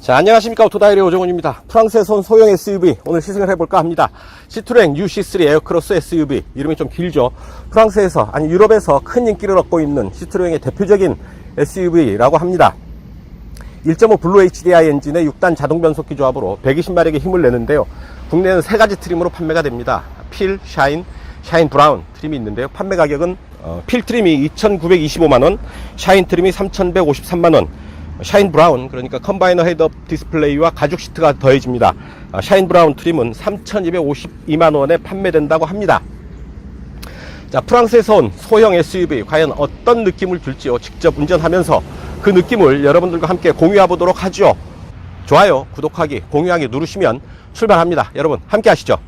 자, 안녕하십니까. 오토다이리 오정훈입니다. 프랑스에서 온 소형 SUV 오늘 시승을 해볼까 합니다. 시트로엥 UC3 에어크로스 SUV, 이름이 좀 길죠. 프랑스에서, 아니 유럽에서 큰 인기를 얻고 있는 시트로엥의 대표적인 SUV라고 합니다. 1.5 블루 HDI 엔진의 6단 자동 변속기 조합으로 120마력의 힘을 내는데요. 국내에는 3가지 트림으로 판매가 됩니다. 필, 샤인, 샤인 브라운 트림이 있는데요. 판매 가격은 필 트림이 2,925만원, 샤인 트림이 3,153만원, 샤인 브라운, 그러니까 컴바이너 헤드업 디스플레이와 가죽 시트가 더해집니다. 샤인 브라운 트림은 3,252만원에 판매된다고 합니다. 자, 프랑스에서 온 소형 SUV 과연 어떤 느낌을 줄지요. 직접 운전하면서 그 느낌을 여러분들과 함께 공유해 보도록 하죠. 좋아요, 구독하기, 공유하기 누르시면 출발합니다. 여러분 함께 하시죠.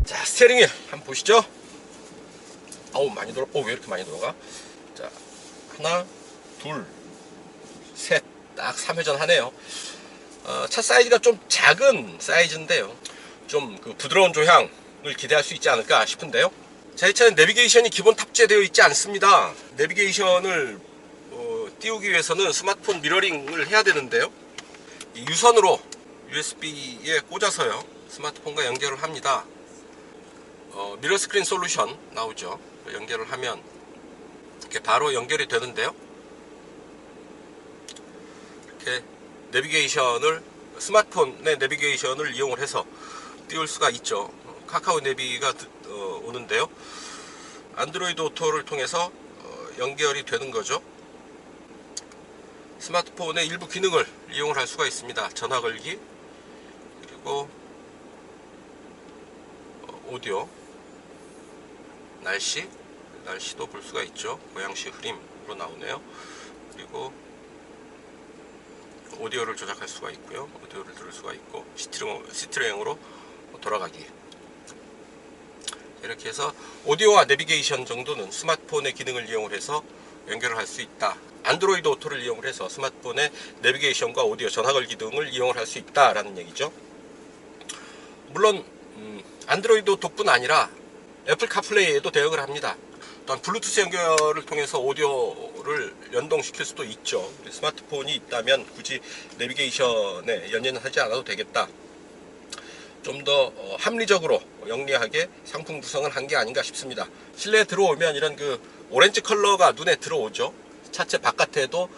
자, 스티어링 휠 한번 보시죠. 어우, 많이 돌아. 왜 이렇게 많이 돌아가? 자, 하나, 둘, 셋, 딱 3회전 하네요. 차 사이즈가 좀 작은 사이즈인데요. 좀 그 부드러운 조향을 기대할 수 있지 않을까 싶은데요. 자, 이 차는 내비게이션이 기본 탑재되어 있지 않습니다. 내비게이션을 띄우기 위해서는 스마트폰 미러링을 해야 되는데요. 이 유선으로 USB에 꽂아서요, 스마트폰과 연결을 합니다. 미러 스크린 솔루션 나오죠. 연결을 하면 이렇게 바로 연결이 되는데요. 이렇게 내비게이션을, 스마트폰의 내비게이션을 이용을 해서 띄울 수가 있죠. 카카오 내비가 오는데요. 안드로이드 오토를 통해서 연결이 되는 거죠. 스마트폰의 일부 기능을 이용을 할 수가 있습니다. 전화 걸기, 그리고 오디오, 날씨도 볼 수가 있죠. 고양시 흐림으로 나오네요. 그리고 오디오를 조작할 수가 있고요. 오디오를 들을 수가 있고, 시트로엥으로 돌아가기. 이렇게 해서 오디오와 내비게이션 정도는 스마트폰의 기능을 이용을 해서 연결을 할 수 있다. 안드로이드 오토를 이용을 해서 스마트폰의 내비게이션과 오디오, 전화 걸기 등을 이용을 할 수 있다라는 얘기죠. 물론 안드로이드 오토뿐 아니라 애플 카플레이에도 대응을 합니다. 또한 블루투스 연결을 통해서 오디오를 연동시킬 수도 있죠. 스마트폰이 있다면 굳이 내비게이션에 연연하지 않아도 되겠다. 좀 더 합리적으로 영리하게 상품 구성을 한 게 아닌가 싶습니다. 실내에 들어오면 이런 그 오렌지 컬러가 눈에 들어오죠. 차체 바깥에도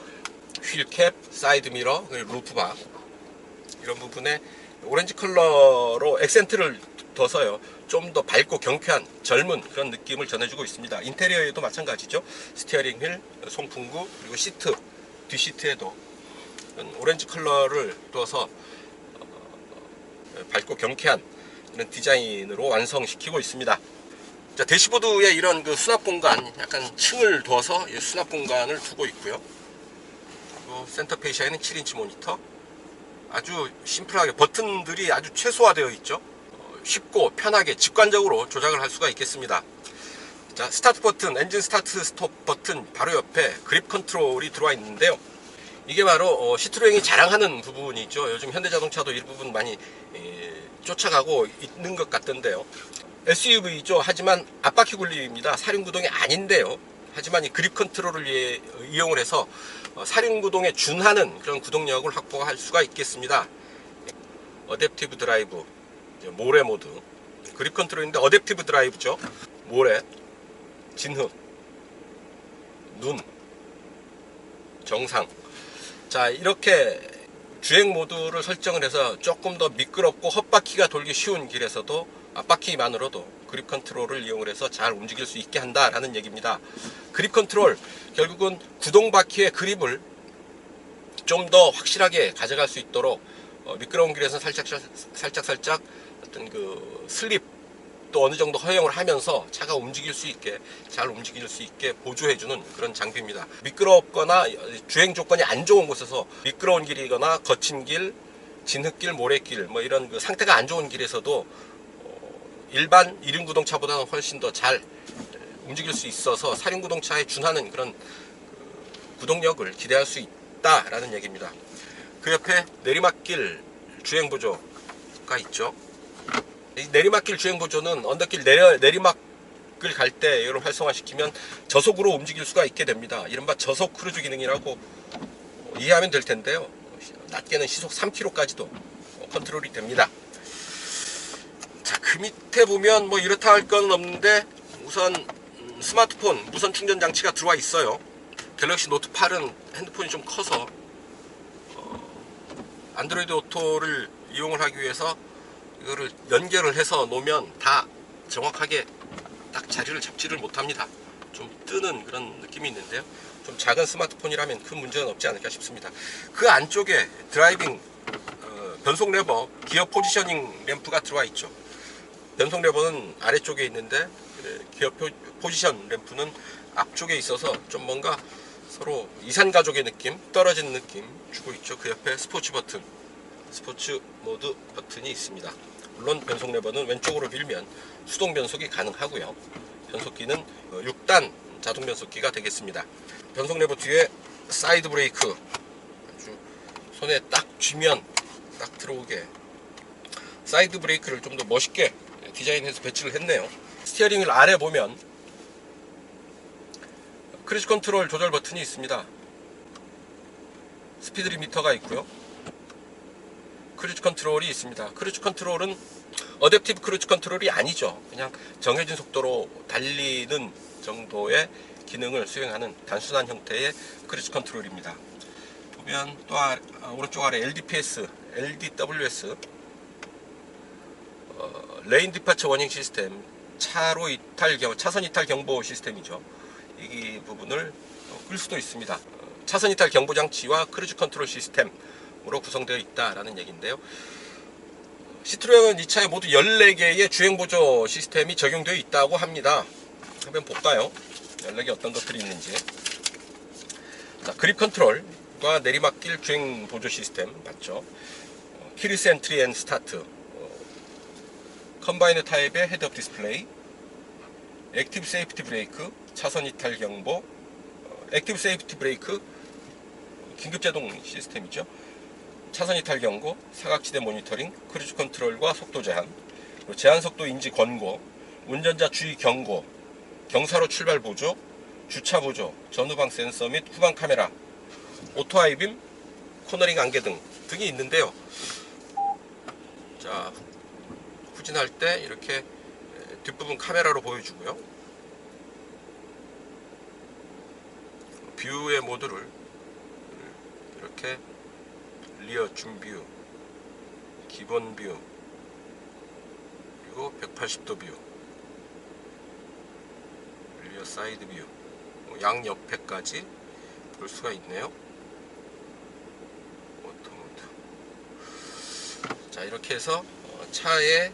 휠캡, 사이드미러, 루프박, 이런 부분에 오렌지 컬러로 액센트를 둬서요, 좀 더 밝고 경쾌한 젊은 그런 느낌을 전해주고 있습니다. 인테리어에도 마찬가지죠. 스티어링 휠, 송풍구, 그리고 시트, 뒷시트에도 오렌지 컬러를 둬서 밝고 경쾌한 그런 디자인으로 완성시키고 있습니다. 자, 대시보드에 이런 그 수납 공간, 약간 층을 둬서 이 수납 공간을 두고 있고요. 그리고 센터 페이시아에는 7인치 모니터, 아주 심플하게 버튼들이 아주 최소화되어 있죠. 쉽고 편하게 직관적으로 조작을 할 수가 있겠습니다. 자, 스타트 버튼, 엔진 스타트 스톱 버튼 바로 옆에 그립 컨트롤이 들어와 있는데요. 이게 바로 시트로엥이 자랑하는 부분이죠. 요즘 현대자동차도 이 부분 많이 쫓아가고 있는 것 같던데요. SUV죠. 하지만 앞바퀴 굴림입니다. 사륜구동이 아닌데요. 하지만 이 그립 컨트롤을 이용을 해서 사륜구동에 준하는 그런 구동력을 확보할 수가 있겠습니다. 어댑티브 드라이브, 모래 모드, 그립 컨트롤인데 어댑티브 드라이브죠. 모래, 진흙, 눈, 정상. 자, 이렇게 주행 모드를 설정을 해서 조금 더 미끄럽고 헛바퀴가 돌기 쉬운 길에서도 앞바퀴만으로도 그립 컨트롤을 이용을 해서 잘 움직일 수 있게 한다라는 얘기입니다. 그립 컨트롤, 결국은 구동바퀴의 그립을 좀 더 확실하게 가져갈 수 있도록 미끄러운 길에서 살짝 어떤 그 슬립도 어느 정도 허용을 하면서 차가 움직일 수 있게, 잘 움직일 수 있게 보조해주는 그런 장비입니다. 미끄럽거나 주행 조건이 안 좋은 곳에서, 미끄러운 길이거나 거친 길, 진흙길, 모래길, 뭐 이런 그 상태가 안 좋은 길에서도 일반 1륜구동차보다는 훨씬 더 잘 움직일 수 있어서 사륜구동차에 준하는 그런 구동력을 기대할 수 있다라는 얘기입니다. 그 옆에 내리막길 주행보조가 있죠. 이 내리막길 주행보조는 언덕길 내리막을 갈 때 이걸 활성화시키면 저속으로 움직일 수가 있게 됩니다. 이른바 저속 크루즈 기능이라고 이해하면 될 텐데요. 낮게는 시속 3km까지도 컨트롤이 됩니다. 자, 그 밑에 보면 뭐 이렇다 할 건 없는데 우선 스마트폰 무선 충전 장치가 들어와 있어요. 갤럭시 노트 8은 핸드폰이 좀 커서 안드로이드 오토를 이용을 하기 위해서 이거를 연결을 해서 놓으면 다 정확하게 딱 자리를 잡지를 못합니다. 좀 뜨는 그런 느낌이 있는데요. 좀 작은 스마트폰이라면 큰 문제는 없지 않을까 싶습니다. 그 안쪽에 드라이빙 변속 레버, 기어 포지셔닝 램프가 들어와 있죠. 변속 레버는 아래쪽에 있는데 기어 포지션 램프는 앞쪽에 있어서 좀 뭔가 서로 이산가족의 느낌, 떨어지는 느낌 주고 있죠. 그 옆에 스포츠 버튼, 스포츠 모드 버튼이 있습니다. 물론 변속 레버는 왼쪽으로 밀면 수동 변속이 가능하고요. 변속기는 6단 자동 변속기가 되겠습니다. 변속 레버 뒤에 사이드 브레이크, 아주 손에 딱 쥐면 딱 들어오게 사이드 브레이크를 좀 더 멋있게 디자인해서 배치를 했네요. 스티어링 휠 아래 보면 크루즈 컨트롤 조절 버튼이 있습니다. 스피드 리미터가 있고요. 크루즈 컨트롤이 있습니다. 크루즈 컨트롤은 어댑티브 크루즈 컨트롤이 아니죠. 그냥 정해진 속도로 달리는 정도의 기능을 수행하는 단순한 형태의 크루즈 컨트롤입니다. 보면 또 오른쪽 아래 LDPS, LDWS 레인 디파처 워닝 시스템, 차선 이탈 경보 시스템이죠. 이 부분을 끌 수도 있습니다. 차선 이탈 경보 장치와 크루즈 컨트롤 시스템으로 구성되어 있다라는 얘기인데요. 시트로행은 이 차에 모두 14개의 주행보조 시스템이 적용되어 있다고 합니다. 한번 볼까요? 14개 어떤 것들이 있는지. 자, 그립 컨트롤과 내리막길 주행보조 시스템 맞죠? 키리스 엔트리 앤 스타트, 컴바이너 타입의 헤드업 디스플레이, 액티브 세이프티 브레이크, 차선 이탈 경보, 액티브 세이프티 브레이크, 긴급 제동 시스템이죠. 차선 이탈 경고, 사각지대 모니터링, 크루즈 컨트롤과 속도 제한, 제한 속도 인지 권고, 운전자 주의 경고, 경사로 출발 보조, 주차 보조, 전후방 센서 및 후방 카메라, 오토 하이빔, 코너링 안개 등이 있는데요. 자, 후진할 때 이렇게 뒷부분 카메라로 보여주고요. 뷰의 모드를 이렇게 리어 줌뷰, 기본 뷰, 그리고 180도 뷰, 리어 사이드 뷰, 양옆에까지 볼 수가 있네요. 오토 모드. 자, 이렇게 해서 차의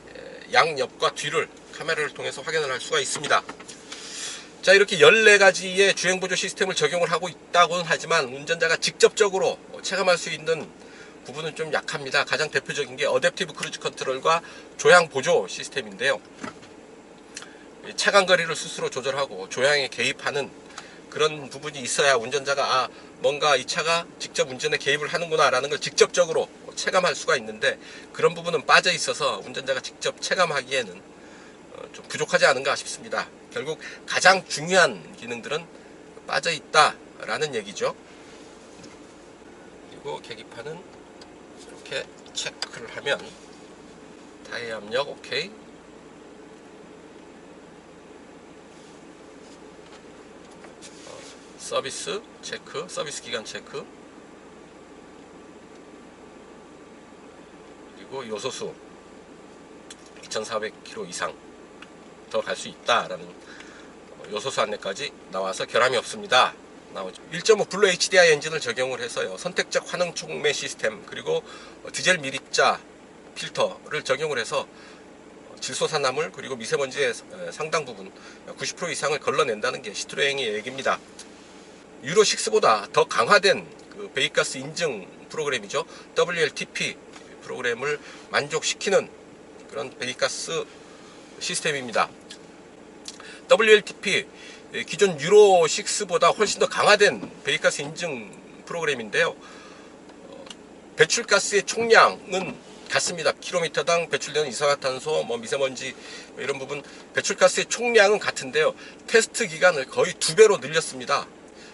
양옆과 뒤를 카메라를 통해서 확인을 할 수가 있습니다. 자, 이렇게 14가지의 주행보조 시스템을 적용을 하고 있다고는 하지만 운전자가 직접적으로 체감할 수 있는 부분은 좀 약합니다. 가장 대표적인 게 어댑티브 크루즈 컨트롤과 조향 보조 시스템인데요. 차간 거리를 스스로 조절하고 조향에 개입하는 그런 부분이 있어야 운전자가 뭔가 이 차가 직접 운전에 개입을 하는구나 라는 걸 직접적으로 체감할 수가 있는데, 그런 부분은 빠져 있어서 운전자가 직접 체감하기에는 좀 부족하지 않은가 싶습니다. 결국 가장 중요한 기능들은 빠져 있다 라는 얘기죠. 그리고 계기판은 이렇게 체크를 하면 타이어 압력 오케이, 서비스 체크, 서비스 기간 체크, 그리고 요소수 2400km 이상 더 갈 수 있다라는 요소수 안내까지 나와서 결함이 없습니다. 나오죠. 1.5 블루 HDI 엔진을 적용을 해서요, 선택적 환응 촉매 시스템, 그리고 디젤 미립자 필터를 적용을 해서 질소산화물 그리고 미세먼지의 상당 부분 90% 이상을 걸러낸다는 게 시트로행의 얘기입니다. 유로6보다 더 강화된 그 배기가스 인증 프로그램이죠. WLTP 프로그램을 만족시키는 그런 배기가스 시스템입니다. WLTP 기존 유로6보다 훨씬 더 강화된 배기가스 인증 프로그램인데요. 배출가스의 총량은 같습니다. 킬로미터당 배출되는 이산화탄소, 미세먼지 이런 부분 배출가스의 총량은 같은데요. 테스트 기간을 거의 2배로 늘렸습니다.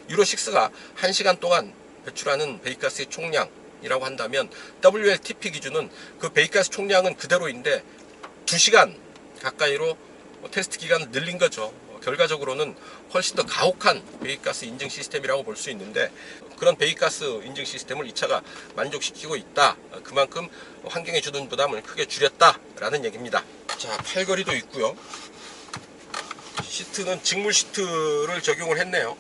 유로6가 1시간 동안 배출하는 배기가스의 총량 기준이라고 한다면 WLTP 기준은 그 배기가스 총량은 그대로인데 2시간 가까이로 테스트 기간을 늘린 거죠. 결과적으로는 훨씬 더 가혹한 배기가스 인증 시스템이라고 볼 수 있는데, 그런 배기가스 인증 시스템을 이 차가 만족시키고 있다. 그만큼 환경에 주는 부담을 크게 줄였다라는 얘기입니다. 자, 팔걸이도 있고요. 시트는 직물 시트를 적용을 했네요.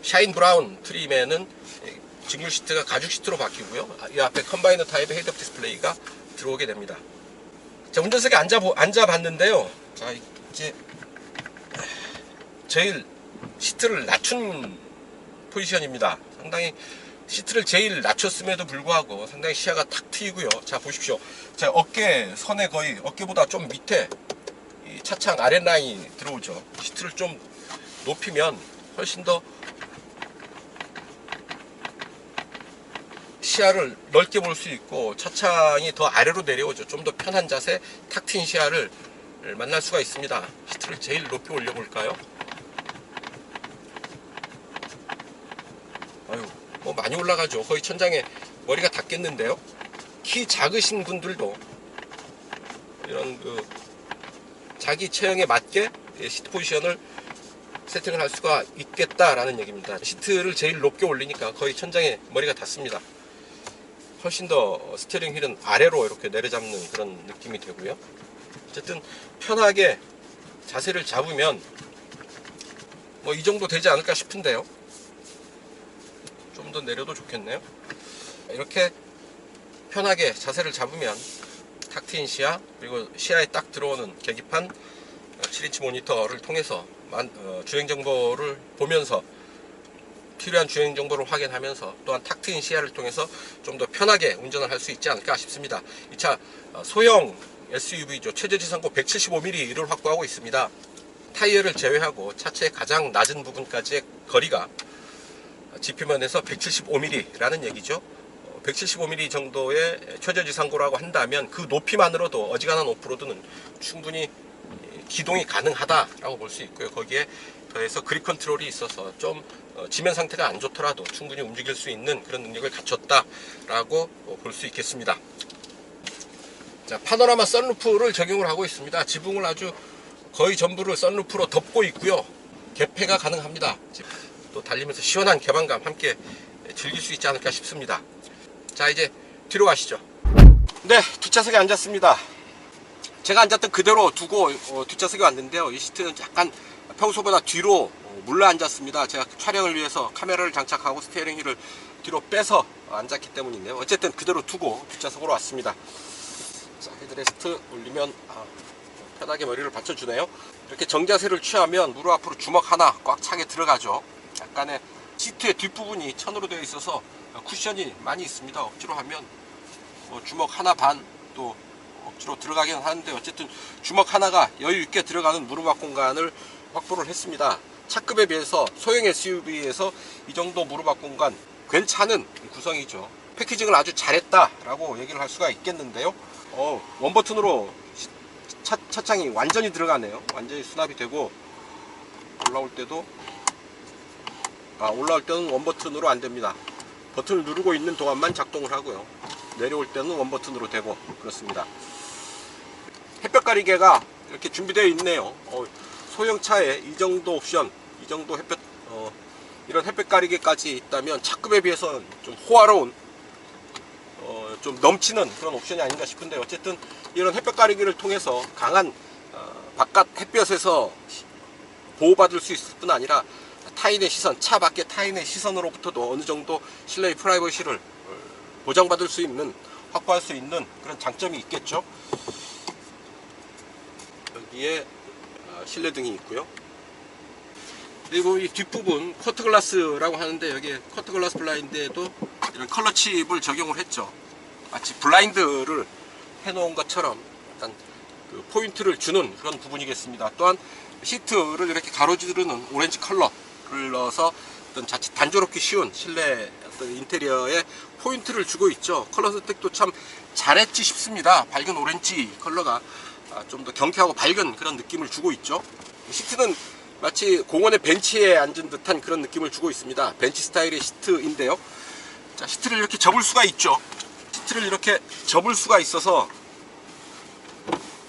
샤인 브라운 트림에는 직물 시트가 가죽 시트로 바뀌고요. 이 앞에 컴바이너 타입의 헤드업 디스플레이가 들어오게 됩니다. 자, 운전석에 앉아봤는데요. 자, 이제 제일 시트를 낮춘 포지션입니다. 상당히 시트를 제일 낮췄음에도 불구하고 상당히 시야가 탁 트이고요. 자, 보십시오. 자, 어깨 선에 거의 어깨보다 좀 밑에 이 차창 아랫라인이 들어오죠. 시트를 좀 높이면 훨씬 더 시야를 넓게 볼 수 있고 차창이 더 아래로 내려오죠. 좀 더 편한 자세, 탁 트인 시야를 만날 수가 있습니다. 시트를 제일 높이 올려볼까요? 아유, 뭐 많이 올라가죠. 거의 천장에 머리가 닿겠는데요. 키 작으신 분들도 이런 그 자기 체형에 맞게 시트 포지션을 세팅을 할 수가 있겠다라는 얘기입니다. 시트를 제일 높게 올리니까 거의 천장에 머리가 닿습니다. 훨씬 더 스티어링 휠은 아래로 이렇게 내려잡는 그런 느낌이 되고요. 어쨌든 편하게 자세를 잡으면 뭐 이 정도 되지 않을까 싶은데요. 좀 더 내려도 좋겠네요. 이렇게 편하게 자세를 잡으면 탁 트인 시야, 그리고 시야에 딱 들어오는 계기판 7인치 모니터를 통해서 주행 정보를 보면서 필요한 주행 정보를 확인하면서 또한 탁 트인 시야를 통해서 좀 더 편하게 운전을 할 수 있지 않을까 싶습니다. 이 차 소형 SUV죠. 최저 지상고 175mm를 확보하고 있습니다. 타이어를 제외하고 차체의 가장 낮은 부분까지의 거리가 지표면에서 175mm라는 얘기죠. 175mm 정도의 최저 지상고라고 한다면 그 높이만으로도 어지간한 오프로드는 충분히 기동이 가능하다라고 볼 수 있고요. 거기에 더해서 그립 컨트롤이 있어서 좀 지면 상태가 안 좋더라도 충분히 움직일 수 있는 그런 능력을 갖췄다라고 볼 수 있겠습니다. 자, 파노라마 썬루프를 적용을 하고 있습니다. 지붕을 아주 거의 전부를 썬루프로 덮고 있고요. 개폐가 가능합니다. 또 달리면서 시원한 개방감 함께 즐길 수 있지 않을까 싶습니다. 자, 이제 뒤로 가시죠. 네, 뒷좌석에 앉았습니다. 제가 앉았던 그대로 두고 뒷좌석에 왔는데요. 이 시트는 약간 평소보다 뒤로 물러 앉았습니다. 제가 촬영을 위해서 카메라를 장착하고 스티어링 휠을 뒤로 빼서 앉았기 때문인데요. 어쨌든 그대로 두고 뒷좌석으로 왔습니다. 자, 헤드레스트 올리면 편하게 머리를 받쳐주네요. 이렇게 정자세를 취하면 무릎 앞으로 주먹 하나 꽉 차게 들어가죠. 약간의 시트의 뒷부분이 천으로 되어 있어서 쿠션이 많이 있습니다. 억지로 하면 주먹 하나 반 또 억지로 들어가긴 하는데, 어쨌든 주먹 하나가 여유 있게 들어가는 무릎 앞 공간을 확보를 했습니다. 차급에 비해서 소형 SUV에서 이 정도 무릎 앞 공간 괜찮은 구성이죠. 패키징을 아주 잘했다라고 얘기를 할 수가 있겠는데요. 원버튼으로 차창이 완전히 들어가네요. 완전히 수납이 되고, 올라올 때는 원버튼으로 안 됩니다. 버튼을 누르고 있는 동안만 작동을 하고요. 내려올 때는 원버튼으로 되고 그렇습니다. 햇볕 가리개가 이렇게 준비되어 있네요. 소형차에 이 정도 옵션, 이 정도 햇볕, 이런 햇볕 가리개까지 있다면 차급에 비해서는 좀 호화로운, 좀 넘치는 그런 옵션이 아닌가 싶은데, 어쨌든 이런 햇볕 가리개를 통해서 강한 바깥 햇볕에서 보호받을 수 있을 뿐 아니라 타인의 시선, 차 밖의 타인의 시선으로부터도 어느 정도 실내의 프라이버시를 보장받을 수 있는, 확보할 수 있는 그런 장점이 있겠죠. 여기에 실내등이 있고요. 그리고 이 뒷부분 커트글라스라고 하는데, 여기에 커트글라스 블라인드에도 이런 컬러 칩을 적용을 했죠. 마치 블라인드를 해놓은 것처럼 일단 그 포인트를 주는 그런 부분이겠습니다. 또한 시트를 이렇게 가로지르는 오렌지 컬러를 넣어서 어떤 자칫 단조롭기 쉬운 실내 어떤 인테리어에 포인트를 주고 있죠. 컬러 선택도 참 잘했지 싶습니다. 밝은 오렌지 컬러가 좀 더 경쾌하고 밝은 그런 느낌을 주고 있죠. 시트는 마치 공원의 벤치에 앉은 듯한 그런 느낌을 주고 있습니다. 벤치 스타일의 시트인데요. 자, 시트를 이렇게 접을 수가 있죠. 시트를 이렇게 접을 수가 있어서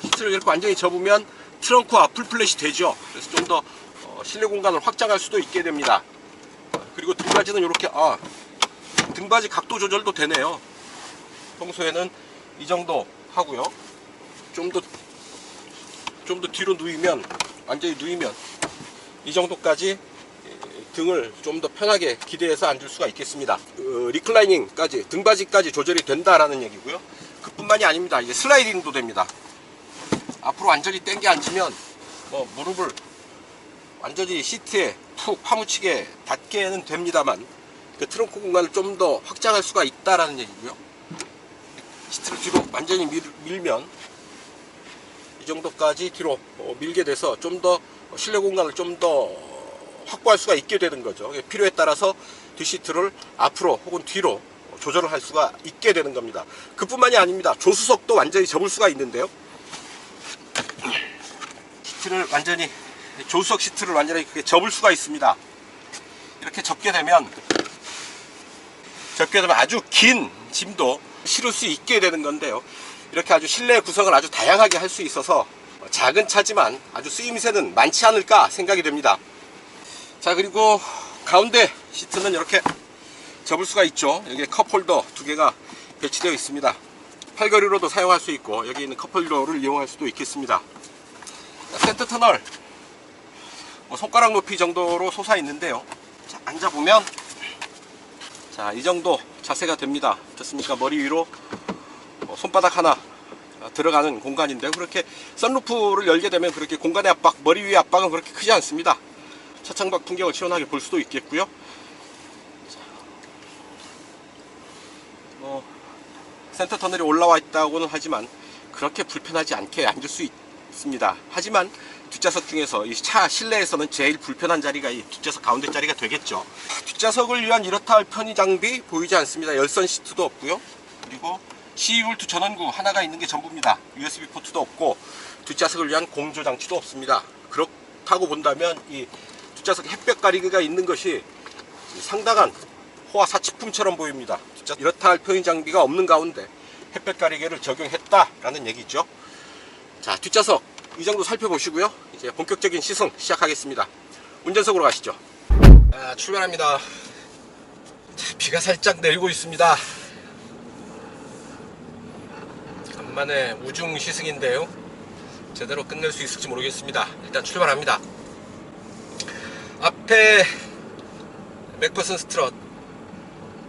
시트를 이렇게 완전히 접으면 트렁크와 풀플랫이 되죠. 그래서 좀 더 실내 공간을 확장할 수도 있게 됩니다. 그리고 등받이는 이렇게 등받이 각도 조절도 되네요. 평소에는 이 정도 하고요. 좀 더 뒤로 누이면, 완전히 누이면 이 정도까지 등을 좀 더 편하게 기대해서 앉을 수가 있겠습니다. 리클라이닝까지, 등받이까지 조절이 된다라는 얘기고요. 그뿐만이 아닙니다. 이제 슬라이딩도 됩니다. 앞으로 완전히 당겨 앉으면 무릎을 완전히 시트에 푹 파묻히게 닿게는 됩니다만, 그 트렁크 공간을 좀 더 확장할 수가 있다라는 얘기고요. 시트를 뒤로 완전히 밀면 이 정도까지 뒤로 밀게 돼서 좀 더 실내 공간을 좀 더 확보할 수가 있게 되는 거죠. 필요에 따라서 뒷시트를 앞으로 혹은 뒤로 조절을 할 수가 있게 되는 겁니다. 그뿐만이 아닙니다. 조수석도 완전히 접을 수가 있는데요. 시트를 완전히, 조수석 시트를 완전히 접을 수가 있습니다. 이렇게 접게 되면 아주 긴 짐도 실을 수 있게 되는 건데요. 이렇게 아주 실내 구성을 아주 다양하게 할 수 있어서 작은 차지만 아주 쓰임새는 많지 않을까 생각이 됩니다. 자, 그리고 가운데 시트는 이렇게 접을 수가 있죠. 여기에 컵홀더 2개가 배치되어 있습니다. 팔걸이로도 사용할 수 있고, 여기 있는 컵홀더를 이용할 수도 있겠습니다. 센터 터널 손가락 높이 정도로 솟아 있는데요. 자, 앉아보면 자, 이 정도 자세가 됩니다. 어떻습니까? 머리 위로 손바닥 하나 들어가는 공간인데요. 그렇게 선루프를 열게 되면 그렇게 공간의 압박, 머리 위의 압박은 그렇게 크지 않습니다. 차창밖 풍경을 시원하게 볼 수도 있겠고요. 센터 터널이 올라와 있다고는 하지만 그렇게 불편하지 않게 앉을 수 있습니다. 하지만 뒷좌석 중에서 이 차 실내에서는 제일 불편한 자리가 이 뒷좌석 가운데 자리가 되겠죠. 뒷좌석을 위한 이렇다 할 편의 장비 보이지 않습니다. 열선 시트도 없고요. 그리고 12V 전원구 하나가 있는 게 전부입니다. USB 포트도 없고 뒷좌석을 위한 공조 장치도 없습니다. 그렇다고 본다면 이 뒷좌석 햇볕 가리개가 있는 것이 상당한 호화 사치품처럼 보입니다. 이렇다 할 편의 장비가 없는 가운데 햇볕 가리개를 적용했다라는 얘기죠. 자, 뒷좌석 이 정도 살펴보시고요. 이제 본격적인 시승 시작하겠습니다. 운전석으로 가시죠. 출발합니다. 자, 비가 살짝 내리고 있습니다. 간만에 우중 시승인데요. 제대로 끝낼 수 있을지 모르겠습니다. 일단 출발합니다. 앞에 맥퍼슨 스트럿,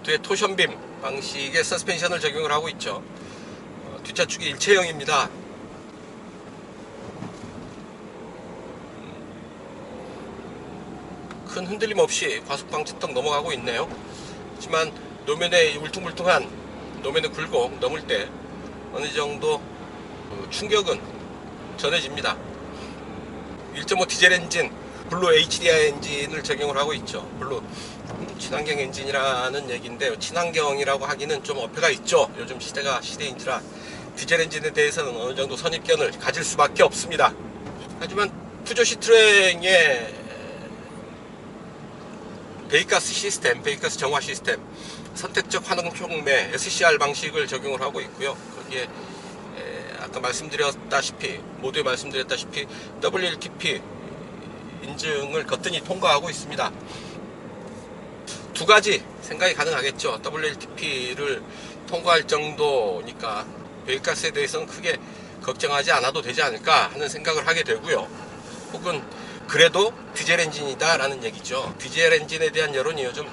뒤에 토션빔 방식의 서스펜션을 적용을 하고 있죠. 뒷차축이 일체형입니다. 큰 흔들림 없이 과속방지턱 넘어가고 있네요. 하지만 노면의 울퉁불퉁한 노면의 굴곡 넘을 때 어느 정도 충격은 전해집니다. 1.5 디젤 엔진 블루 HDI 엔진을 적용을 하고 있죠. 블루 친환경 엔진이라는 얘기인데요. 친환경이라고 하기는 좀 어폐가 있죠. 요즘 시대가 시대인지라 디젤 엔진에 대해서는 어느 정도 선입견을 가질 수밖에 없습니다. 하지만 푸조 시트로행의 배기가스 시스템, 배기가스 정화 시스템, 선택적 환경 촉매 SCR 방식을 적용을 하고 있고요. 거기에 아까 모두에 말씀드렸다시피 WLTP 인증을 거뜬히 통과하고 있습니다. 두 가지 생각이 가능하겠죠. WLTP를 통과할 정도니까 배기가스에 대해서는 크게 걱정하지 않아도 되지 않을까 하는 생각을 하게 되고요. 혹은 그래도 디젤 엔진이다 라는 얘기죠. 디젤 엔진에 대한 여론이 요즘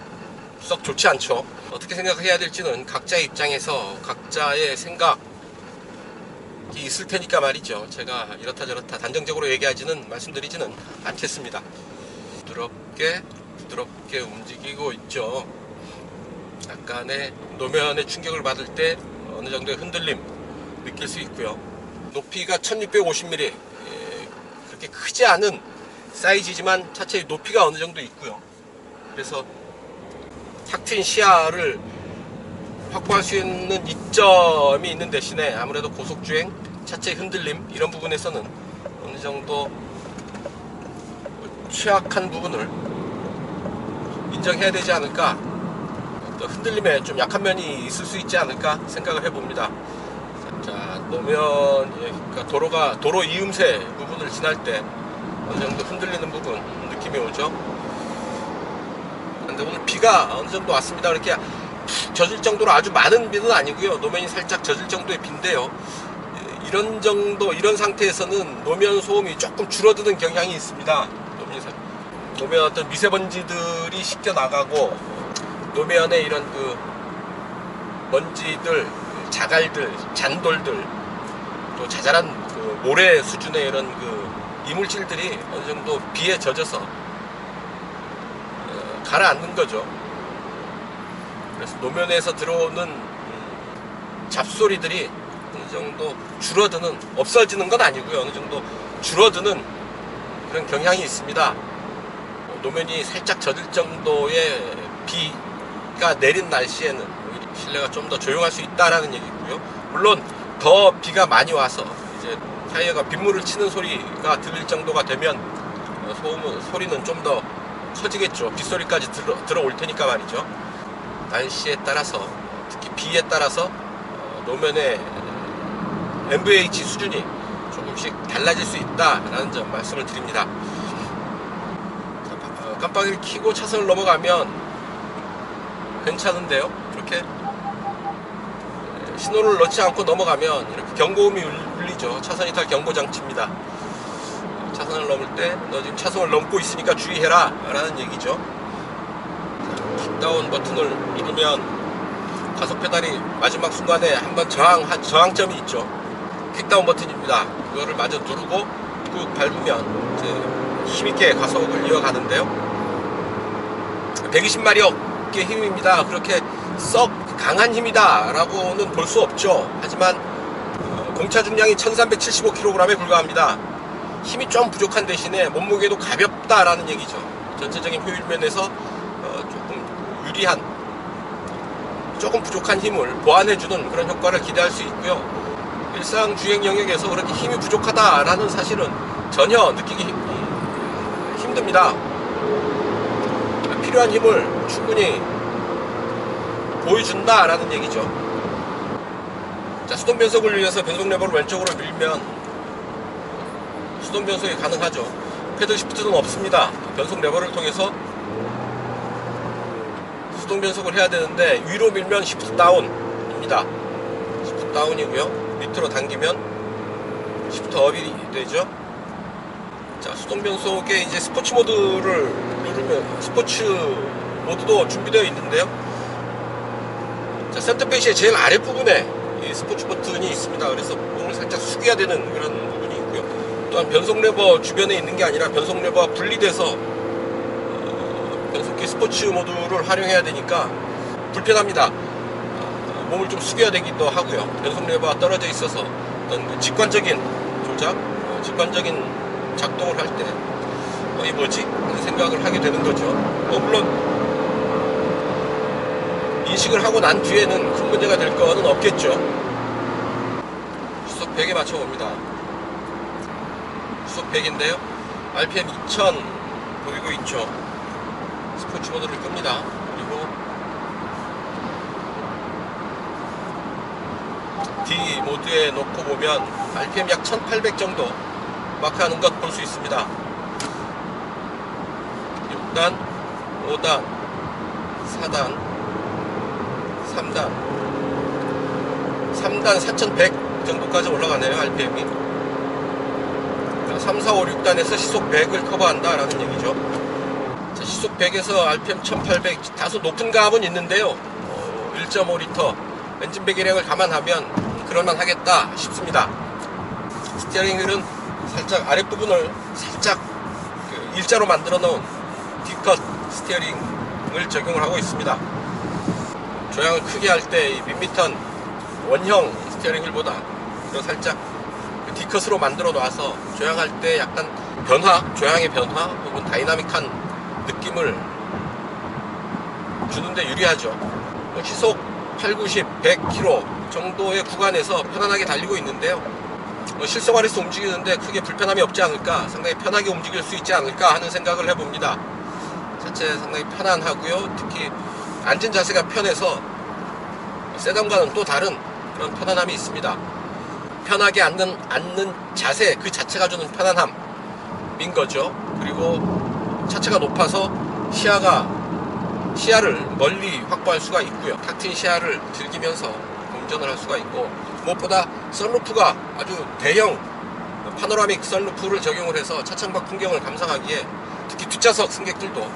썩 좋지 않죠. 어떻게 생각해야 될지는 각자의 입장에서 각자의 생각이 있을 테니까 말이죠. 제가 이렇다 저렇다 단정적으로 말씀드리지는 않겠습니다. 부드럽게 움직이고 있죠. 약간의 노면의 충격을 받을 때 어느 정도의 흔들림 느낄 수 있고요. 높이가 1650mm, 그렇게 크지 않은 사이즈지만 차체의 높이가 어느 정도 있고요. 그래서 탁 트인 시야를 확보할 수 있는 이점이 있는 대신에 아무래도 고속주행, 차체의 흔들림 이런 부분에서는 어느 정도 취약한 부분을 인정해야 되지 않을까 흔들림에 좀 약한 면이 있을 수 있지 않을까 생각을 해봅니다. 자, 노면, 그러니까 도로 이음새 부분을 지날 때 어느 정도 흔들리는 부분 느낌이 오죠. 근데 오늘 비가 어느 정도 왔습니다. 이렇게 젖을 정도로 아주 많은 비는 아니고요. 노면이 살짝 젖을 정도의 비인데요. 이런 정도, 이런 상태에서는 노면 소음이 조금 줄어드는 경향이 있습니다. 노면 어떤 미세먼지들이 씻겨 나가고, 노면에 이런 그 먼지들, 자갈들, 잔돌들, 또 자잘한 그 모래 수준의 이런 그 이물질들이 어느 정도 비에 젖어서 가라앉는 거죠. 그래서 노면에서 들어오는 잡소리들이 어느 정도 줄어드는, 없어지는 건 아니고요. 어느 정도 줄어드는 그런 경향이 있습니다. 노면이 살짝 젖을 정도의 비가 내린 날씨에는 실내가 좀 더 조용할 수 있다라는 얘기고요. 물론 더 비가 많이 와서 이제 타이어가 빗물을 치는 소리가 들릴 정도가 되면 소리는 좀 더 커지겠죠. 빗소리까지 들어올 테니까 말이죠. 날씨에 따라서, 특히 비에 따라서 노면의 NVH 수준이 조금씩 달라질 수 있다라는 점 말씀을 드립니다. 깜빡이를 켜고 차선을 넘어가면 괜찮은데요. 이렇게 신호를 넣지 않고 넘어가면 이렇게 경고음이 울리죠. 차선 이탈 경고 장치입니다. 차선을 넘을 때 너 지금 차선을 넘고 있으니까 주의해라 라는 얘기죠. 킥다운 버튼을 누르면 가속 페달이 마지막 순간에 한번 저항점이 있죠. 킥다운 버튼입니다. 그거를 마저 누르고 꾹 밟으면 이제 힘있게 가속을 이어가는데요. 120마력의 힘입니다. 그렇게 썩 강한 힘이다 라고는 볼 수 없죠. 하지만 공차 중량이 1375kg에 불과합니다. 힘이 좀 부족한 대신에 몸무게도 가볍다라는 얘기죠. 전체적인 효율 면에서 조금 유리한, 조금 부족한 힘을 보완해주는 그런 효과를 기대할 수 있고요. 일상 주행 영역에서 그렇게 힘이 부족하다라는 사실은 전혀 느끼기 힘듭니다. 필요한 힘을 충분히 보여준다라는 얘기죠. 자, 수동 변속을 위해서 변속 레버를 왼쪽으로 밀면 수동 변속이 가능하죠. 패들 시프트는 없습니다. 변속 레버를 통해서 수동 변속을 해야 되는데 위로 밀면 시프트 다운입니다. 시프트 다운이고요. 밑으로 당기면 시프트 업이 되죠. 자, 수동 변속에 이제 스포츠 모드를 누르면 스포츠 모드도 준비되어 있는데요. 자, 센터페이시의 제일 아랫부분에 이 스포츠 버튼이 있습니다. 그래서 몸을 살짝 숙여야 되는 그런 부분이 있고요. 또한 변속 레버 주변에 있는 게 아니라 변속 레버와 분리돼서 변속기 스포츠 모드를 활용해야 되니까 불편합니다. 몸을 좀 숙여야 되기도 하고요. 변속 레버가 떨어져 있어서 어떤 그 직관적인 조작, 직관적인 작동을 할 때 이게 뭐지? 하는 생각을 하게 되는 거죠. 물론 인식을 하고 난 뒤에는 큰 문제가 될 거는 없겠죠. 시속 100에 맞춰봅니다. 시속 100인데요 RPM 2000 보이고 있죠. 스포츠 모드를 끕니다. 그리고 D 모드에 놓고 보면 RPM 약 1800 정도 마크하는 것 볼 수 있습니다. 6단, 5단, 4단, 3단 4100 정도까지 올라가네요. RPM이 3, 4, 5, 6단에서 시속 100을 커버한다 라는 얘기죠. 자, 시속 100에서 RPM 1800 다소 높은 감은 있는데요. 1.5L 엔진 배기량을 감안하면 그럴만 하겠다 싶습니다. 스티어링 휠은 살짝 아랫부분을 살짝 일자로 만들어 놓은 D컷 스티어링을 적용을 하고 있습니다. 조향을 크게 할 때 밋밋한 원형 스티어링 휠보다 살짝 D컷으로 만들어 놔서 조향할 때 약간 조향의 변화 혹은 다이나믹한 느낌을 주는데 유리하죠. 시속 8, 90, 100km 정도의 구간에서 편안하게 달리고 있는데요. 실생활에서 움직이는데 크게 불편함이 없지 않을까, 상당히 편하게 움직일 수 있지 않을까 하는 생각을 해봅니다. 자체 상당히 편안하고요. 특히 앉은 자세가 편해서 세단과는 또 다른 그런 편안함이 있습니다. 편하게 앉는 자세 그 자체가 주는 편안함인 거죠. 그리고 차체가 높아서 시야를 멀리 확보할 수가 있고요. 탁 트인 시야를 즐기면서 운전을 할 수가 있고, 무엇보다 선루프가 아주 대형 파노라믹 선루프를 적용을 해서 차창밖 풍경을 감상하기에 특히 뒷좌석 승객들도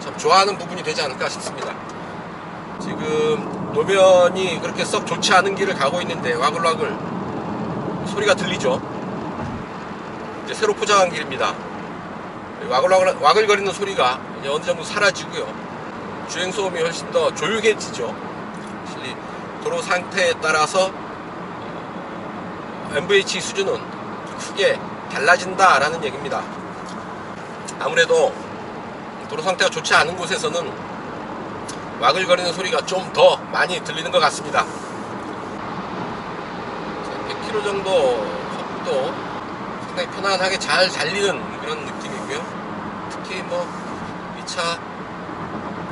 참 좋아하는 부분이 되지 않을까 싶습니다. 지금 노면이 그렇게 썩 좋지 않은 길을 가고 있는데 와글와글 소리가 들리죠. 이제 새로 포장한 길입니다. 와글거리는 소리가 이제 어느 정도 사라지고요. 주행소음이 훨씬 더 조용해지죠. 도로 상태에 따라서 MVH 수준은 크게 달라진다라는 얘기입니다. 아무래도 도로 상태가 좋지 않은 곳에서는 와글거리는 소리가 좀 더 많이 들리는 것 같습니다. 100km 정도 속도 상당히 편안하게 잘 달리는 그런 느낌이고요. 특히 이 차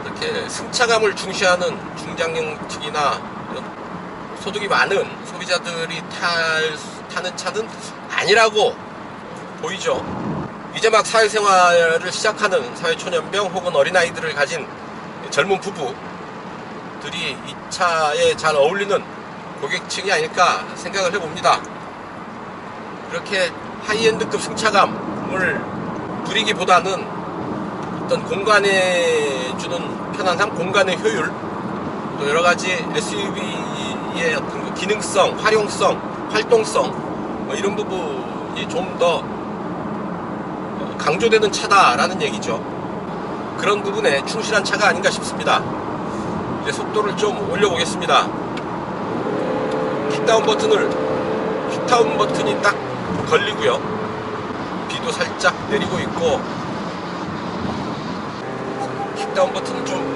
이렇게 승차감을 중시하는 중장년층이나 소득이 많은 소비자들이 타는 차는 아니라고 보이죠. 이제 막 사회생활을 시작하는 사회초년병 혹은 어린아이들을 가진 젊은 부부들이 이 차에 잘 어울리는 고객층이 아닐까 생각을 해봅니다. 이렇게 하이엔드급 승차감을 누리기보다는 어떤 공간에 주는 편안함, 공간의 효율, 또 여러가지 SUV의 어떤 그 기능성, 활용성, 활동성 이런 부분이 좀 더 강조되는 차다라는 얘기죠. 그런 부분에 충실한 차가 아닌가 싶습니다. 이제 속도를 좀 올려보겠습니다. 킥다운 버튼이 딱 걸리고요. 비도 살짝 내리고 있고, 킥다운 버튼을 좀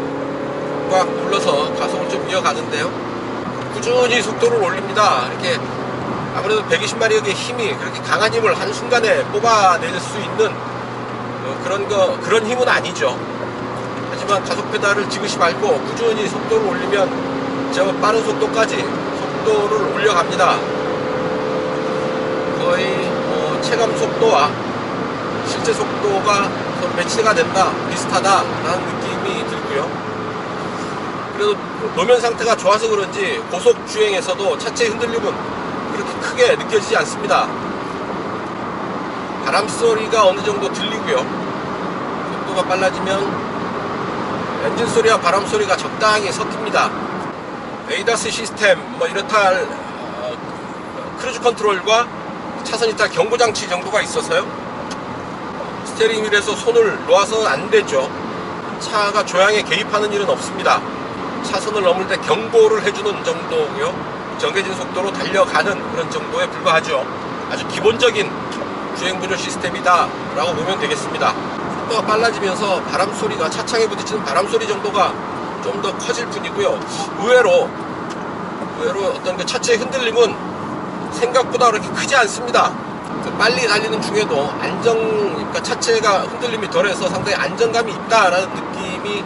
꽉 눌러서 가속을 좀 이어가는데요. 꾸준히 속도를 올립니다. 이렇게 아무래도 120마력의 힘이 그렇게 강한 힘을 한순간에 뽑아낼 수 있는 그런 힘은 아니죠. 하지만 가속 페달을 지그시 밟고 꾸준히 속도를 올리면 제법 빠른 속도까지 속도를 올려갑니다. 거의 체감 속도와 실제 속도가 매치가 된다, 비슷하다라는 느낌이 들고요. 그래도 노면 상태가 좋아서 그런지 고속 주행에서도 차체의 흔들림은 그렇게 크게 느껴지지 않습니다. 바람 소리가 어느 정도 들리고요. 속도가 빨라지면 엔진 소리와 바람 소리가 적당히 섞입니다. 에이다스 시스템, 이렇다 할 크루즈 컨트롤과 차선 이탈 경고 장치 정도가 있어서요. 스티어링 휠에서 손을 놓아서는 안 되죠. 차가 조향에 개입하는 일은 없습니다. 차선을 넘을 때 경고를 해주는 정도고요. 정해진 속도로 달려가는 그런 정도에 불과하죠. 아주 기본적인 주행 보조 시스템이다 라고 보면 되겠습니다. 속도가 빨라지면서 바람 소리가, 차창에 부딪히는 바람 소리 정도가 좀 더 커질 뿐이고요. 의외로 어떤 그 차체의 흔들림은 생각보다 그렇게 크지 않습니다. 빨리 달리는 중에도 그러니까 차체가 흔들림이 덜해서 상당히 안정감이 있다라는 느낌이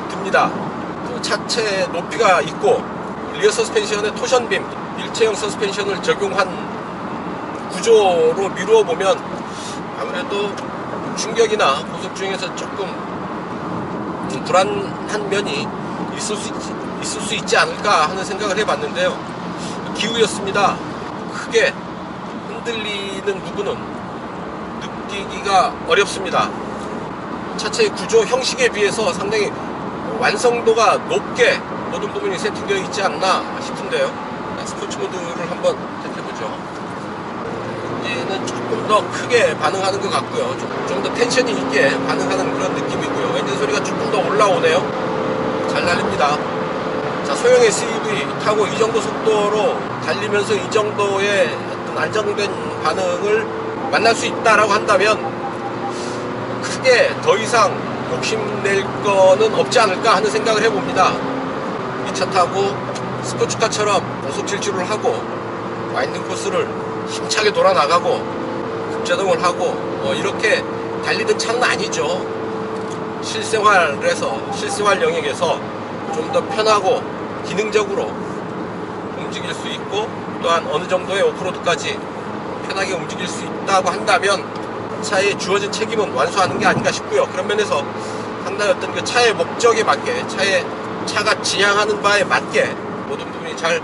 듭니다. 차체 높이가 있고 리어 서스펜션에 토션빔, 일체형 서스펜션을 적용한 구조로 미루어 보면 아무래도 충격이나 고속 주행에서 조금 불안한 면이 있을 수 있지 않을까 하는 생각을 해봤는데요. 기우였습니다. 크게 흔들리는 부분은 느끼기가 어렵습니다. 차체의 구조 형식에 비해서 상당히 완성도가 높게 모든 부분이 세팅되어 있지 않나 싶은데요. 스포츠 모드를 한번 택해보죠. 얘는 조금 더 크게 반응하는 것 같고요. 좀 더 텐션이 있게 반응하는 그런 느낌이고요. 엔진 소리가 조금 더 올라오네요. 잘 달립니다. 자, 소형 SUV 타고 이 정도 속도로 달리면서 이 정도의 어떤 안정된 반응을 만날 수 있다라고 한다면 크게 더 이상 욕심낼 거는 없지 않을까 하는 생각을 해봅니다. 이 차 타고 스포츠카처럼 고속 질주를 하고 와인딩 코스를 힘차게 돌아 나가고 급제동을 하고 이렇게 달리던 차는 아니죠. 실생활 영역에서 좀 더 편하고 기능적으로 움직일 수 있고, 또한 어느 정도의 오프로드까지 편하게 움직일 수 있다고 한다면 차에 주어진 책임은 완수하는 게 아닌가 싶고요. 그런 면에서 상당히 어떤 그 차의 목적에 맞게, 차가 지향하는 바에 맞게 모든 부분이 잘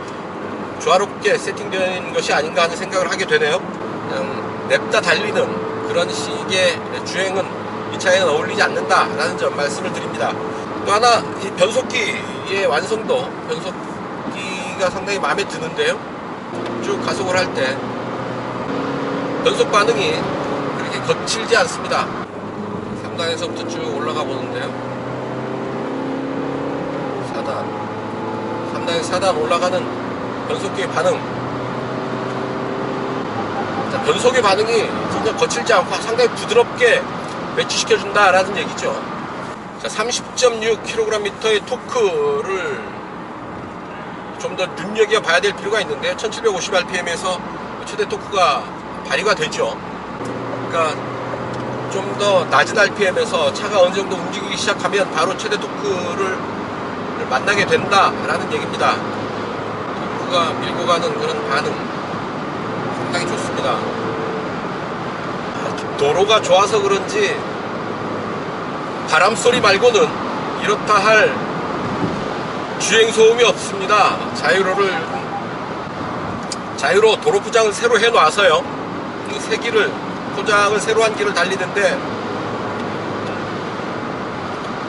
조화롭게 세팅된 것이 아닌가 하는 생각을 하게 되네요. 그냥 냅다 달리는 그런 식의 주행은 이 차에는 어울리지 않는다라는 점 말씀을 드립니다. 또 하나, 이 변속기의 완성도, 변속기가 상당히 마음에 드는데요. 쭉 가속을 할 때 변속 반응이 그렇게 거칠지 않습니다. 3단에서부터 쭉 올라가 보는데요. 3단에서 4단 올라가는 변속기의 반응. 자, 변속의 반응이 전혀 거칠지 않고 상당히 부드럽게 매치시켜준다 라는 얘기죠. 자, 30.6kgm의 토크를 좀 더 눈여겨봐야 될 필요가 있는데, 1750rpm에서 최대 토크가 발휘가 되죠. 그러니까 좀 더 낮은 rpm에서 차가 어느 정도 움직이기 시작하면 바로 최대 토크를 만나게 된다라는 얘기입니다. 토크가 밀고 가는 그런 반응 상당히 좋습니다. 도로가 좋아서 그런지 바람 소리 말고는 이렇다 할 주행 소음이 없습니다. 자유로 도로 포장을 새로 해 놔서요. 새 길을, 포장을 새로 한 길을 달리는데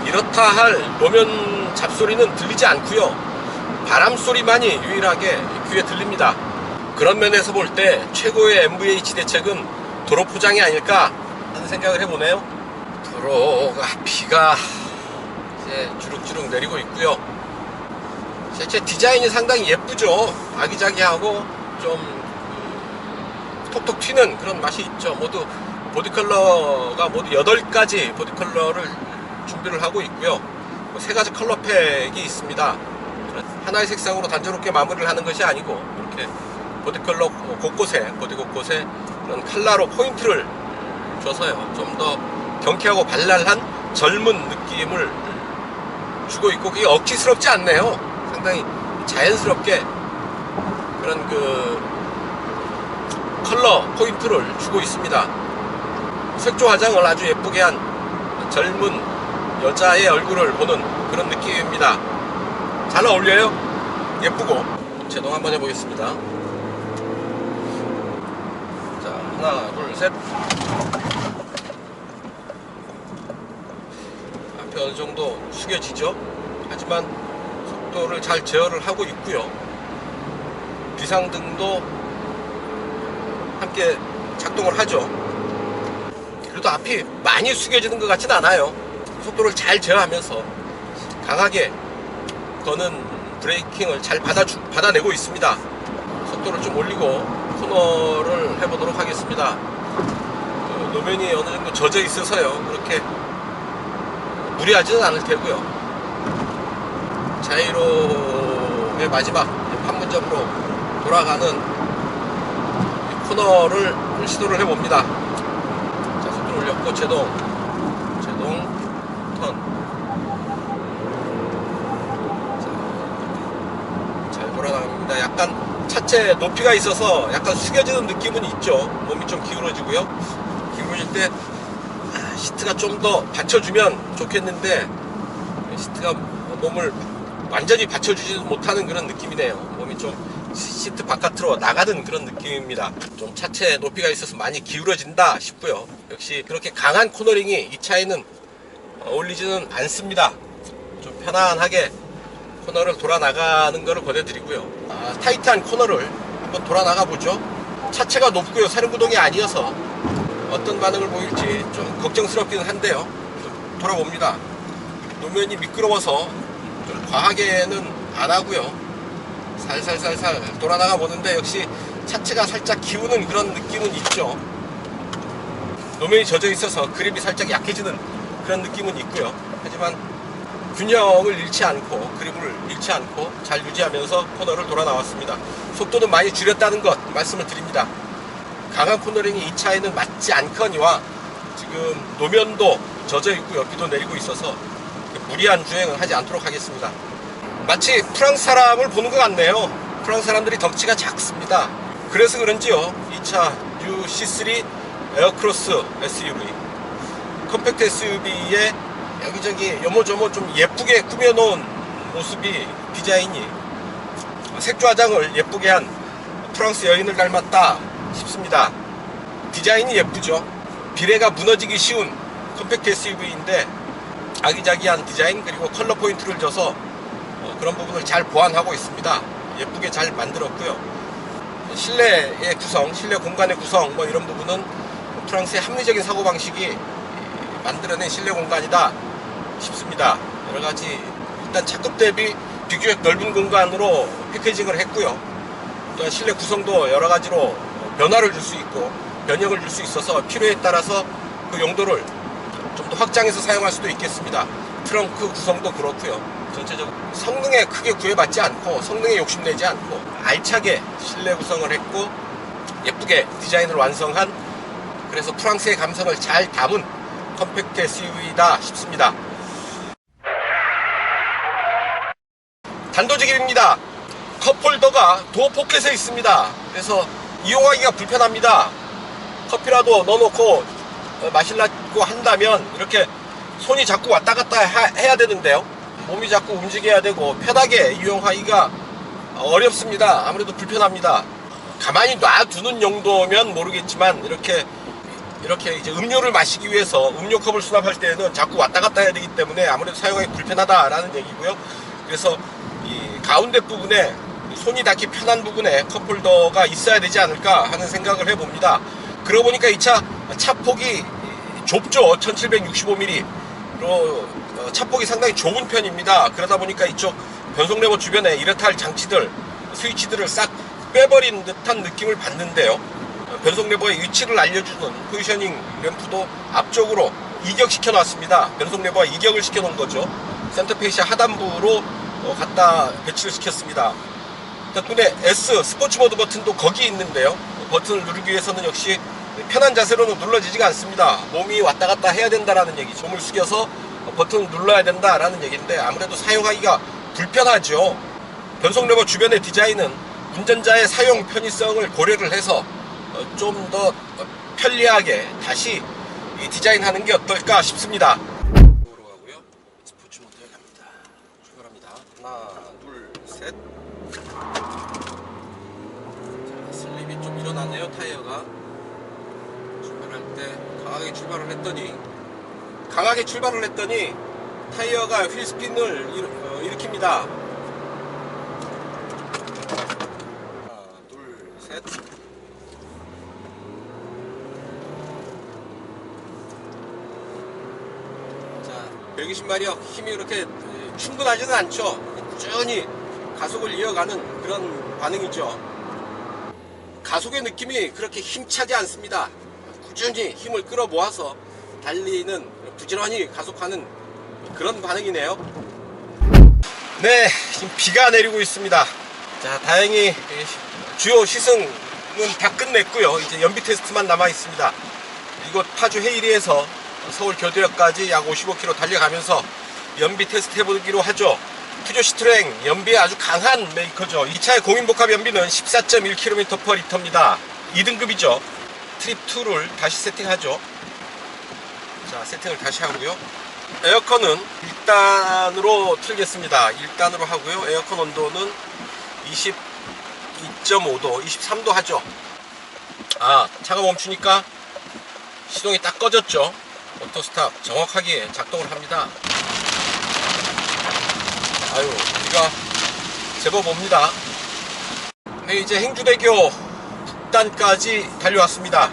이렇다 할 노면 잡소리는 들리지 않고요. 바람 소리만이 유일하게 귀에 들립니다. 그런 면에서 볼 때 최고의 MVH 대책은 도로 포장이 아닐까 하는 생각을 해보네요. 도로가, 비가 이제 주룩주룩 내리고 있고요. 제 디자인이 상당히 예쁘죠. 아기자기하고 좀 톡톡 튀는 그런 맛이 있죠. 모두 보디컬러가 모두 8가지 보디컬러를 준비를 하고 있고요. 3가지 컬러팩이 있습니다. 하나의 색상으로 단조롭게 마무리를 하는 것이 아니고 이렇게 보디컬러 곳곳에, 보디 곳곳에 그런 컬러로 포인트를 줘서요, 좀 더 경쾌하고 발랄한 젊은 느낌을 주고 있고, 그게 억지스럽지 않네요. 상당히 자연스럽게 그런 그 컬러 포인트를 주고 있습니다. 색조 화장을 아주 예쁘게 한 젊은 여자의 얼굴을 보는 그런 느낌입니다. 잘 어울려요. 예쁘고. 제동 한번 해보겠습니다. 자, 하나, 둘, 셋. 앞에 어느 정도 숙여지죠. 하지만 속도를 잘 제어를 하고 있고요. 비상등도 함께 작동을 하죠. 그래도 앞이 많이 숙여지는 것 같진 않아요. 속도를 잘 제어하면서 강하게 거는 브레이킹을 잘 받아내고 있습니다. 속도를 좀 올리고 코너를 해보도록 하겠습니다. 노면이 어느 정도 젖어 있어서요, 그렇게 무리하지는 않을 테고요. 자이로의 마지막 판문점으로 돌아가는 코너를 시도를 해봅니다. 자, 속도를 올렸고 제동 턴. 자, 잘 돌아갑니다. 약간 차체 높이가 있어서 약간 숙여지는 느낌은 있죠. 몸이 좀 기울어지고요. 기울어질 때 시트가 좀 더 받쳐주면 좋겠는데, 시트가 몸을 완전히 받쳐주지는 못하는 그런 느낌이네요. 몸이 좀 시트 바깥으로 나가는 그런 느낌입니다. 좀 차체 높이가 있어서 많이 기울어진다 싶고요. 역시 그렇게 강한 코너링이 이 차에는 어울리지는 않습니다. 좀 편안하게 코너를 돌아 나가는 것을 권해드리고요. 타이트한 코너를 한번 돌아 나가 보죠. 차체가 높고요, 사륜구동이 아니어서 어떤 반응을 보일지 좀 걱정스럽기는 한데요. 좀 돌아봅니다. 노면이 미끄러워서 좀 과하게는 안 하고요. 살살살살 돌아 나가 보는데 역시 차체가 살짝 기우는 그런 느낌은 있죠. 노면이 젖어 있어서 그립이 살짝 약해지는 그런 느낌은 있고요. 하지만 균형을 잃지 않고, 그립을 잃지 않고 잘 유지하면서 코너를 돌아 나왔습니다. 속도는 많이 줄였다는 것 말씀을 드립니다. 강한 코너링이 이 차에는 맞지 않거니와 지금 노면도 젖어 있고요. 비도 내리고 있어서 무리한 주행은 하지 않도록 하겠습니다. 마치 프랑스 사람을 보는 것 같네요. 프랑스 사람들이 덩치가 작습니다. 그래서 그런지요, 이 차 뉴 C3 에어크로스 SUV 컴팩트 SUV에 여기저기 요모조모 좀 예쁘게 꾸며놓은 모습이, 디자인이 색조 화장을 예쁘게 한 프랑스 여인을 닮았다 싶습니다. 디자인이 예쁘죠. 비례가 무너지기 쉬운 컴팩트 SUV인데 아기자기한 디자인 그리고 컬러 포인트를 줘서 그런 부분을 잘 보완하고 있습니다. 예쁘게 잘 만들었고요. 실내의 구성, 실내 공간의 구성 뭐 이런 부분은 프랑스의 합리적인 사고방식이 만들어낸 실내 공간이다 싶습니다. 여러가지 일단 차급 대비 비교적 넓은 공간으로 패키징을 했고요. 또한 실내 구성도 여러가지로 변화를 줄 수 있고 변형을 줄 수 있어서 필요에 따라서 그 용도를 좀 더 확장해서 사용할 수도 있겠습니다. 트렁크 구성도 그렇고요. 전체적으로 성능에 크게 구애받지 않고 성능에 욕심내지 않고 알차게 실내 구성을 했고 예쁘게 디자인을 완성한, 그래서 프랑스의 감성을 잘 담은 컴팩트 SUV이다 싶습니다. 단도직입입니다. 컵홀더가 도어 포켓에 있습니다. 그래서 이용하기가 불편합니다. 커피라도 넣어놓고 마실라고 한다면 이렇게 손이 자꾸 왔다 갔다 해야 되는데요. 몸이 자꾸 움직여야 되고 편하게 이용하기가 어렵습니다. 아무래도 불편합니다. 가만히 놔두는 용도면 모르겠지만 이렇게 이제 음료를 마시기 위해서 음료컵을 수납할 때는 자꾸 왔다 갔다 해야 되기 때문에 아무래도 사용하기 불편하다라는 얘기고요. 그래서 이 가운데 부분에 손이 닿기 편한 부분에 컵홀더가 있어야 되지 않을까 하는 생각을 해봅니다. 그러고 보니까 이 차폭이 좁죠. 1765mm로 차폭이 상당히 좁은 편입니다. 그러다 보니까 이쪽 변속 레버 주변에 이렇다 할 장치들, 스위치들을 싹 빼버린 듯한 느낌을 받는데요. 변속 레버의 위치를 알려주는 포지셔닝 램프도 앞쪽으로 이격시켜 놨습니다. 변속 레버와 이격을 시켜 놓은 거죠. 센터페시아 하단부로 갖다 배치를 시켰습니다. 덕분에 S 스포츠 모드 버튼도 거기 있는데요. 버튼을 누르기 위해서는 역시 편한 자세로는 눌러지지가 않습니다. 몸이 왔다 갔다 해야 된다라는 얘기, 몸을 숙여서 버튼을 눌러야 된다라는 얘기인데 아무래도 사용하기가 불편하죠. 변속 레버 주변의 디자인은 운전자의 사용 편의성을 고려를 해서 좀 더 편리하게 다시 이 디자인하는 게 어떨까 싶습니다. 가고요. 스포츠 모드에 갑니다. 출발합니다. 하나, 둘, 셋. 자, 슬립이 좀 일어나네요. 타이어가 출발할 때 강하게 출발을 했더니 타이어가 휠스핀을 일으킵니다. 하나, 둘, 셋. 자, 120마력 힘이 그렇게 충분하지는 않죠. 꾸준히 가속을 이어가는 그런 반응이죠. 가속의 느낌이 그렇게 힘차지 않습니다. 꾸준히 힘을 끌어 모아서 달리는, 부지런히 가속하는 그런 반응이네요. 네, 지금 비가 내리고 있습니다. 자, 다행히 주요 시승은 다 끝냈고요. 이제 연비 테스트만 남아 있습니다. 이곳 파주 헤이리에서 서울 교대역까지 약 55km 달려가면서 연비 테스트 해보기로 하죠. 푸조 시트로행 연비에 아주 강한 메이커죠. 이 차의 공인복합 연비는 14.1km/L입니다. 2등급이죠. 트립 2를 다시 세팅하죠. 자, 세팅을 다시 하고요. 에어컨은 1단으로 틀겠습니다. 1단으로 하고요. 에어컨 온도는 22.5도, 23도 하죠. 아, 차가 멈추니까 시동이 딱 꺼졌죠. 오토스탑 정확하게 작동을 합니다. 아유, 우리가 제법 옵니다. 네, 이제 행주대교 북단까지 달려왔습니다.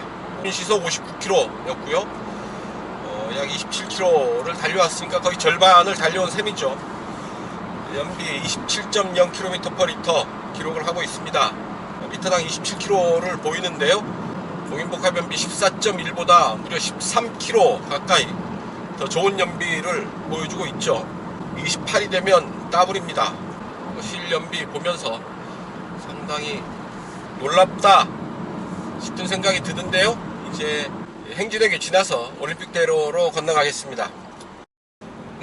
시속 59km였고요. 약 27km를 달려왔으니까 거의 절반을 달려온 셈이죠. 연비 27.0km/L 기록을 하고 있습니다. 리터당 27km를 보이는데요. 공인복합 연비 14.1보다 무려 13km 가까이 더 좋은 연비를 보여주고 있죠. 28이 되면 더블입니다. 실 연비 보면서 상당히 놀랍다 싶은 생각이 드는데요. 이제 행진에게 지나서 올림픽대로로 건너가겠습니다.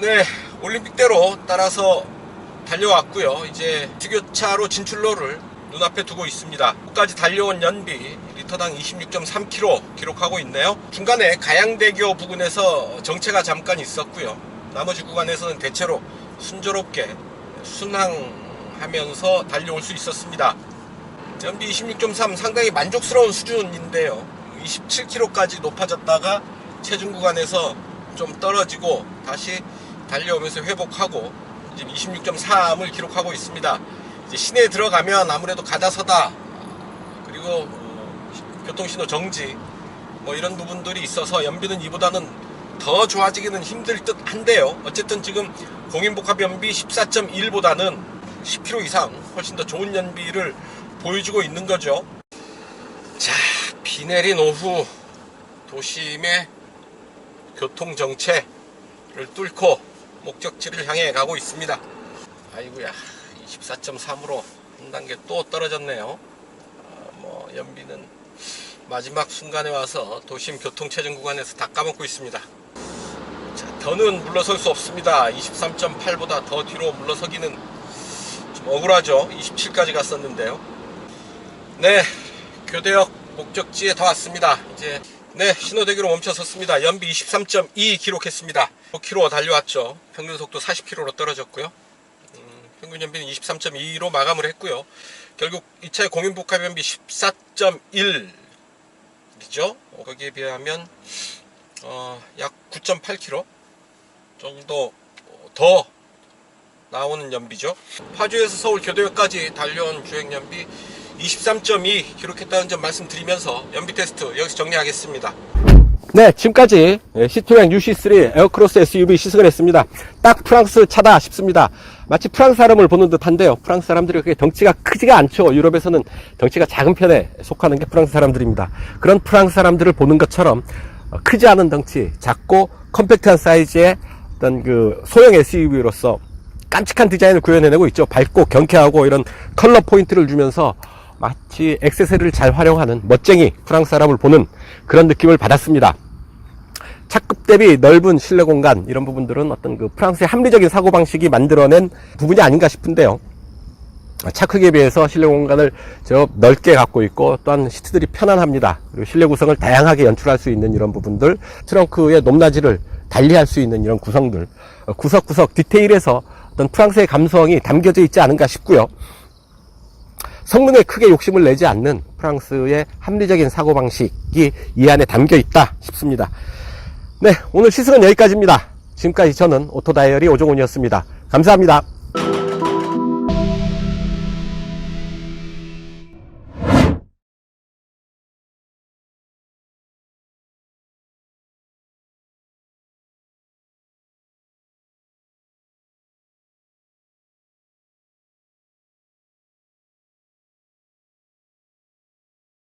네, 올림픽대로 따라서 달려왔고요. 이제 주교차로 진출로를 눈앞에 두고 있습니다. 끝까지 달려온 연비 리터당 26.3km 기록하고 있네요. 중간에 가양대교 부근에서 정체가 잠깐 있었고요. 나머지 구간에서는 대체로 순조롭게 순항하면서 달려올 수 있었습니다. 연비 26.3 상당히 만족스러운 수준인데요. 27km까지 높아졌다가 체중 구간에서 좀 떨어지고 다시 달려오면서 회복하고 지금 26.3을 기록하고 있습니다. 이제 시내에 들어가면 아무래도 가다서다 그리고 교통신호 정지 뭐 이런 부분들이 있어서 연비는 이보다는 더 좋아지기는 힘들 듯 한데요. 어쨌든 지금 공인복합 연비 14.1보다는 10km 이상 훨씬 더 좋은 연비를 보여주고 있는 거죠. 자, 비 내린 오후 도심의 교통정체를 뚫고 목적지를 향해 가고 있습니다. 아이고야, 24.3으로 한 단계 또 떨어졌네요. 뭐 연비는 마지막 순간에 와서 도심 교통체증 구간에서 다 까먹고 있습니다. 자, 더는 물러설 수 없습니다. 23.8보다 더 뒤로 물러서기는 좀 억울하죠. 27까지 갔었는데요. 네, 교대역 목적지에 다 왔습니다. 이제 네, 신호대기로 멈춰섰습니다. 연비 23.2 기록했습니다. 5km 달려왔죠. 평균 속도 40km로 떨어졌고요. 평균 연비는 23.2로 마감을 했고요. 결국 이 차의 공인복합 연비 14.1이죠. 거기에 비하면 약 9.8km 정도 더 나오는 연비죠. 파주에서 서울 교대역까지 달려온 주행 연비 23.2 기록했다는 점 말씀드리면서 연비 테스트 여기서 정리하겠습니다. 네, 지금까지 시트로엔 UC3 에어크로스 SUV 시승을 했습니다. 딱 프랑스 차다 싶습니다. 마치 프랑스 사람을 보는 듯한데요. 프랑스 사람들이 그렇게 덩치가 크지가 않죠. 유럽에서는 덩치가 작은 편에 속하는 게 프랑스 사람들입니다. 그런 프랑스 사람들을 보는 것처럼 크지 않은 덩치, 작고 컴팩트한 사이즈의 어떤 그 소형 SUV로서 깜찍한 디자인을 구현해내고 있죠. 밝고 경쾌하고 이런 컬러 포인트를 주면서 마치 액세서리를 잘 활용하는 멋쟁이 프랑스 사람을 보는 그런 느낌을 받았습니다. 차급 대비 넓은 실내 공간 이런 부분들은 어떤 그 프랑스의 합리적인 사고방식이 만들어낸 부분이 아닌가 싶은데요. 차 크기에 비해서 실내 공간을 저 넓게 갖고 있고 또한 시트들이 편안합니다. 그리고 실내 구성을 다양하게 연출할 수 있는 이런 부분들, 트렁크의 높낮이를 달리할 수 있는 이런 구성들, 구석구석 디테일에서 어떤 프랑스의 감성이 담겨져 있지 않은가 싶고요. 성능에 크게 욕심을 내지 않는 프랑스의 합리적인 사고방식이 이 안에 담겨 있다 싶습니다. 네, 오늘 시승은 여기까지입니다. 지금까지 저는 오토다이어리 오종훈이었습니다. 감사합니다.